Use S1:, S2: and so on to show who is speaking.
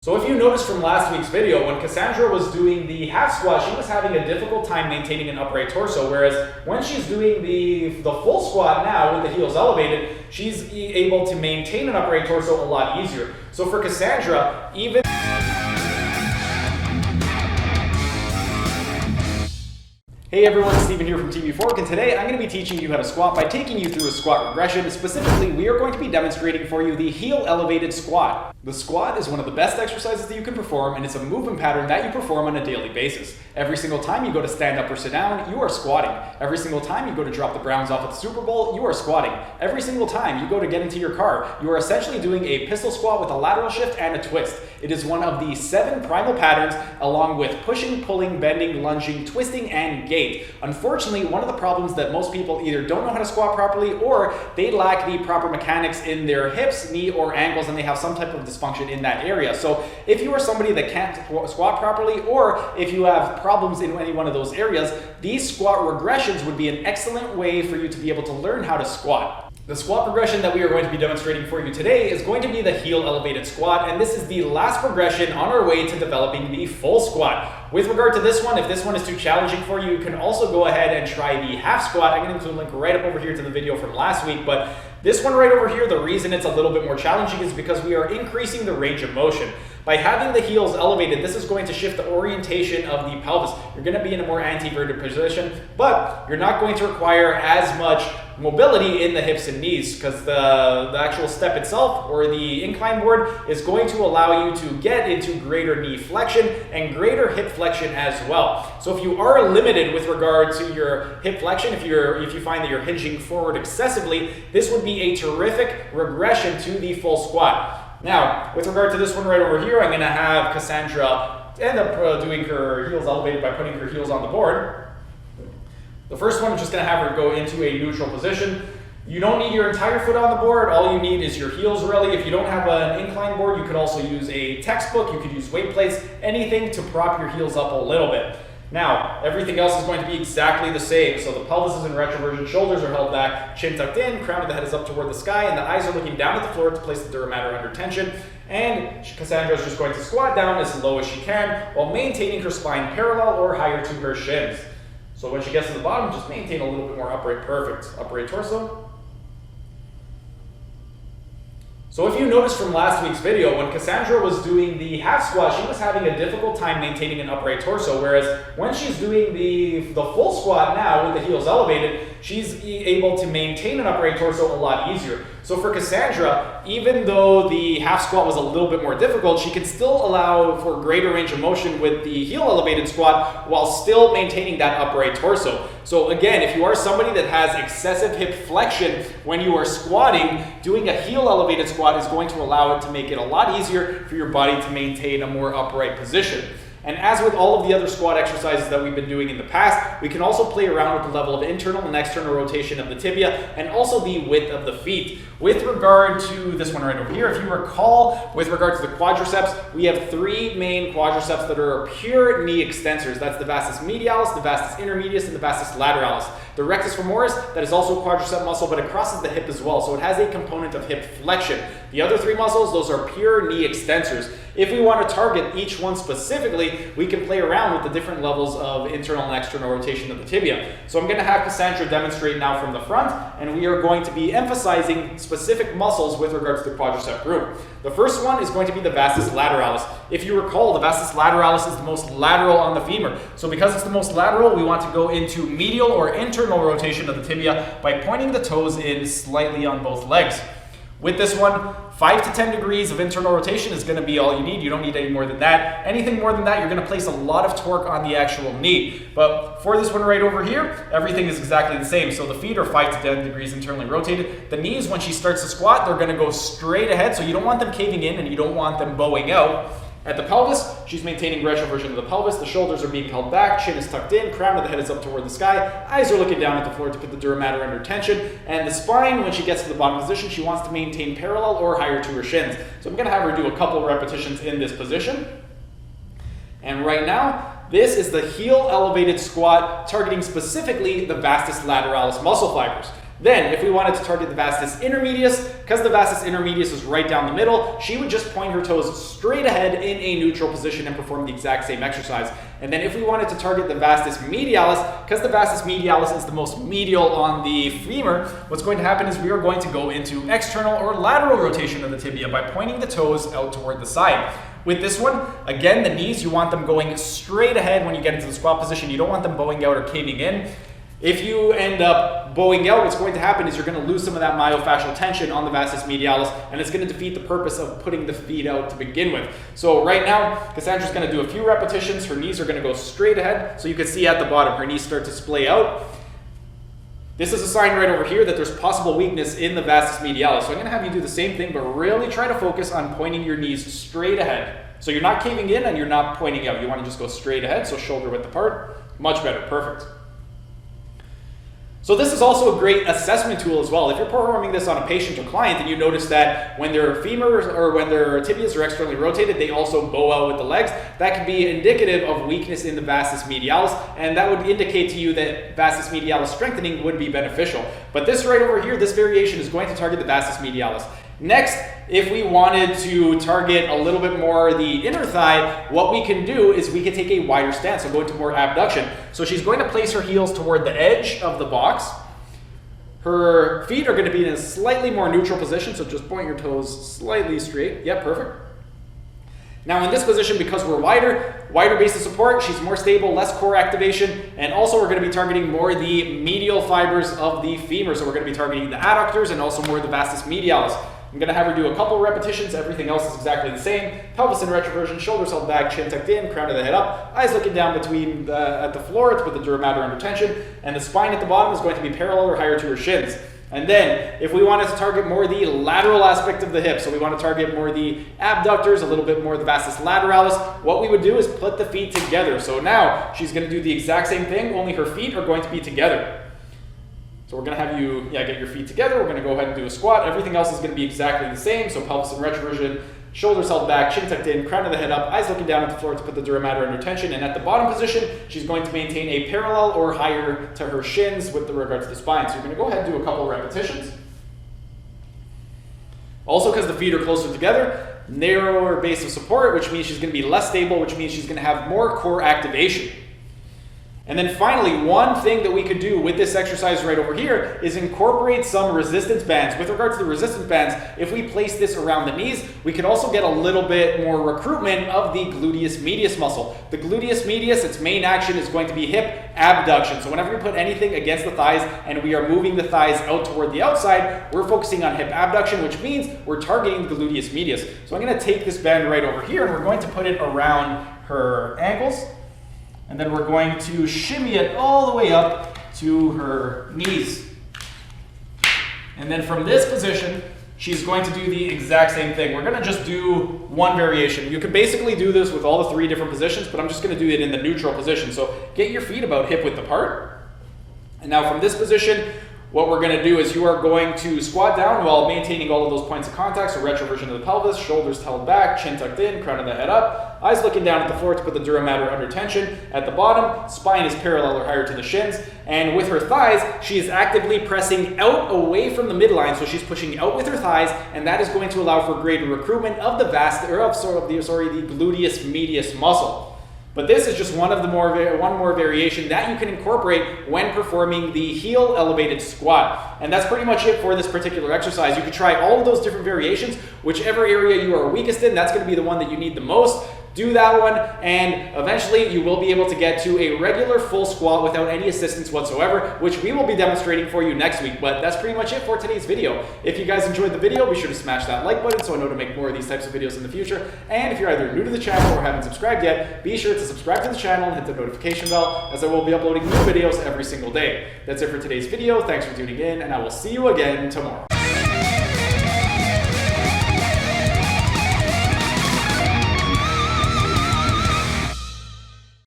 S1: So if you noticed from last week's video, when Cassandra was doing the half squat, she was having a difficult time maintaining an upright torso, whereas when she's doing the full squat now with the heels elevated, she's able to maintain an upright torso a lot easier. So for Cassandra, even... Hey everyone, Steven here from TV Fork, and today I'm going to be teaching you how to squat by taking you through a squat regression. Specifically, we are going to be demonstrating for you the heel elevated squat. The squat is one of the best exercises that you can perform, and it's a movement pattern that you perform on a daily basis. Every single time you go to stand up or sit down, you are squatting. Every single time you go to drop the Browns off at the Super Bowl, you are squatting. Every single time you go to get into your car, you are essentially doing a pistol squat with a lateral shift and a twist. It is one of the 7 primal patterns, along with pushing, pulling, bending, lunging, twisting, and gait. Unfortunately, one of the problems that most people either don't know how to squat properly, or they lack the proper mechanics in their hips, knee, or ankles, and they have some type of dysfunction in that area. So if you are somebody that can't squat properly, or if you have problems in any one of those areas, these squat regressions would be an excellent way for you to be able to learn how to squat. The squat progression that we are going to be demonstrating for you today is going to be the heel elevated squat, and this is the last progression on our way to developing the full squat. With regard to this one, if this one is too challenging for you, you can also go ahead and try the half squat. I'm going to include a link right up over here to the video from last week, but this one right over here, the reason it's a little bit more challenging is because we are increasing the range of motion. By having the heels elevated, this is going to shift the orientation of the pelvis. You're going to be in a more anteverted position, but you're not going to require as much mobility in the hips and knees, because the actual step itself, or the incline board, is going to allow you to get into greater knee flexion and greater hip flexion as well. So if you are limited with regard to your hip flexion, if you find that you're hinging forward excessively, this would be a terrific regression to the full squat. Now, with regard to this one right over here, I'm going to have Cassandra end up doing her heels elevated by putting her heels on the board. The first one is just going to have her go into a neutral position. You don't need your entire foot on the board. All you need is your heels, really. If you don't have an incline board, you could also use a textbook. You could use weight plates, anything to prop your heels up a little bit. Now, everything else is going to be exactly the same. So the pelvis is in retroversion, shoulders are held back, chin tucked in, crown of the head is up toward the sky, and the eyes are looking down at the floor to place the dura mater under tension. And Cassandra is just going to squat down as low as she can while maintaining her spine parallel or higher to her shins. So when she gets to the bottom, just maintain a little bit more upright. Perfect. Upright torso. So if you noticed from last week's video, when Cassandra was doing the half squat, she was having a difficult time maintaining an upright torso, whereas when she's doing the full squat now with the heels elevated, she's able to maintain an upright torso a lot easier. So for Cassandra, even though the half squat was a little bit more difficult, she could still allow for greater range of motion with the heel elevated squat while still maintaining that upright torso. So again, if you are somebody that has excessive hip flexion when you are squatting, doing a heel elevated squat is going to allow it to make it a lot easier for your body to maintain a more upright position. And as with all of the other squat exercises that we've been doing in the past, we can also play around with the level of internal and external rotation of the tibia, and also the width of the feet. With regard to this one right over here, if you recall, with regard to the quadriceps, we have 3 main quadriceps that are pure knee extensors. That's the Vastus Medialis, the Vastus Intermedius, and the Vastus Lateralis. The rectus femoris, that is also a quadricep muscle, but it crosses the hip as well, so it has a component of hip flexion. The other 3 muscles, those are pure knee extensors. If we want to target each one specifically, we can play around with the different levels of internal and external rotation of the tibia. So I'm going to have Cassandra demonstrate now from the front, and we are going to be emphasizing specific muscles with regards to the quadricep group. The first one is going to be the Vastus lateralis. If you recall, the Vastus lateralis is the most lateral on the femur. So because it's the most lateral, we want to go into medial or internal rotation of the tibia by pointing the toes in slightly on both legs. With this one, 5 to 10 degrees of internal rotation is going to be all you need. You don't need any more than that. Anything more than that, you're going to place a lot of torque on the actual knee. But for this one right over here, everything is exactly the same. So the feet are 5 to 10 degrees internally rotated. The knees, when she starts to squat, they're going to go straight ahead. So you don't want them caving in and you don't want them bowing out. At the pelvis, she's maintaining retroversion of the pelvis. The shoulders are being held back, chin is tucked in, crown of the head is up toward the sky, eyes are looking down at the floor to put the dura mater under tension, and the spine, when she gets to the bottom position, she wants to maintain parallel or higher to her shins. So I'm going to have her do a couple repetitions in this position. And right now, this is the heel elevated squat, targeting specifically the Vastus lateralis muscle fibers. Then, if we wanted to target the Vastus intermedius, because the Vastus Intermedius is right down the middle, she would just point her toes straight ahead in a neutral position and perform the exact same exercise. And then if we wanted to target the Vastus Medialis, because the Vastus Medialis is the most medial on the femur, what's going to happen is we are going to go into external or lateral rotation of the tibia by pointing the toes out toward the side. With this one, again, the knees, you want them going straight ahead when you get into the squat position. You don't want them bowing out or caving in. If you end up bowing out, what's going to happen is you're going to lose some of that myofascial tension on the Vastus medialis, and it's going to defeat the purpose of putting the feet out to begin with. So right now, Cassandra's going to do a few repetitions. Her knees are going to go straight ahead. So you can see at the bottom, her knees start to splay out. This is a sign right over here that there's possible weakness in the Vastus medialis. So I'm going to have you do the same thing, but really try to focus on pointing your knees straight ahead. So you're not caving in and you're not pointing out. You want to just go straight ahead, so shoulder width apart. Much better, perfect. So this is also a great assessment tool as well. If you're performing this on a patient or client and you notice that when their femurs or when their tibias are externally rotated, they also bow out with the legs, that could be indicative of weakness in the Vastus medialis, and that would indicate to you that Vastus medialis strengthening would be beneficial. But this right over here, this variation is going to target the Vastus medialis. Next, if we wanted to target a little bit more the inner thigh, what we can do is we can take a wider stance, so go into more abduction. So she's going to place her heels toward the edge of the box. Her feet are going to be in a slightly more neutral position, so just point your toes slightly straight. Yep, perfect. Now in this position, because we're wider base of support, she's more stable, less core activation, and also we're going to be targeting more the medial fibers of the femur. So we're going to be targeting the adductors and also more the Vastus medialis. I'm going to have her do a couple repetitions. Everything else is exactly the same. Pelvis in retroversion, shoulders held back, chin tucked in, crown of the head up, eyes looking down between at the floor to put the dura mater under tension, and the spine at the bottom is going to be parallel or higher to her shins. And then, if we wanted to target more the lateral aspect of the hip, so we want to target more the abductors, a little bit more the Vastus lateralis, what we would do is put the feet together. So now, she's going to do the exact same thing, only her feet are going to be together. So we're going to have you get your feet together. We're going to go ahead and do a squat. Everything else is going to be exactly the same. So pelvis in retroversion, shoulders held back, chin tucked in, crown of the head up, eyes looking down at the floor to put the dura mater under tension. And at the bottom position, she's going to maintain a parallel or higher to her shins with regard to the spine. So you're going to go ahead and do a couple of repetitions. Also, because the feet are closer together, narrower base of support, which means she's going to be less stable, which means she's going to have more core activation. And then finally, one thing that we could do with this exercise right over here is incorporate some resistance bands. With regard to the resistance bands, if we place this around the knees, we could also get a little bit more recruitment of the gluteus medius muscle. The gluteus medius, its main action is going to be hip abduction. So whenever we put anything against the thighs and we are moving the thighs out toward the outside, we're focusing on hip abduction, which means we're targeting the gluteus medius. So I'm going to take this band right over here and we're going to put it around her ankles. And then we're going to shimmy it all the way up to her knees. And then from this position, she's going to do the exact same thing. We're going to just do one variation. You could basically do this with all the 3 different positions, but I'm just going to do it in the neutral position. So get your feet about hip width apart. And now from this position, what we're going to do is you are going to squat down while maintaining all of those points of contact. So retroversion of the pelvis, shoulders held back, chin tucked in, crown of the head up, eyes looking down at the floor to put the dura mater under tension. At the bottom, spine is parallel or higher to the shins. And with her thighs, she is actively pressing out away from the midline. So she's pushing out with her thighs, and that is going to allow for greater recruitment of the the gluteus medius muscle. But this is just one more variation that you can incorporate when performing the heel elevated squat. And that's pretty much it for this particular exercise. You can try all of those different variations. Whichever area you are weakest in, that's going to be the one that you need the most. Do that one, and eventually you will be able to get to a regular full squat without any assistance whatsoever, which we will be demonstrating for you next week. But that's pretty much it for today's video. If you guys enjoyed the video, be sure to smash that like button so I know to make more of these types of videos in the future. And if you're either new to the channel or haven't subscribed yet, be sure to subscribe to the channel and hit the notification bell, as I will be uploading new videos every single day. That's it for today's video. Thanks for tuning in, and I will see you again tomorrow.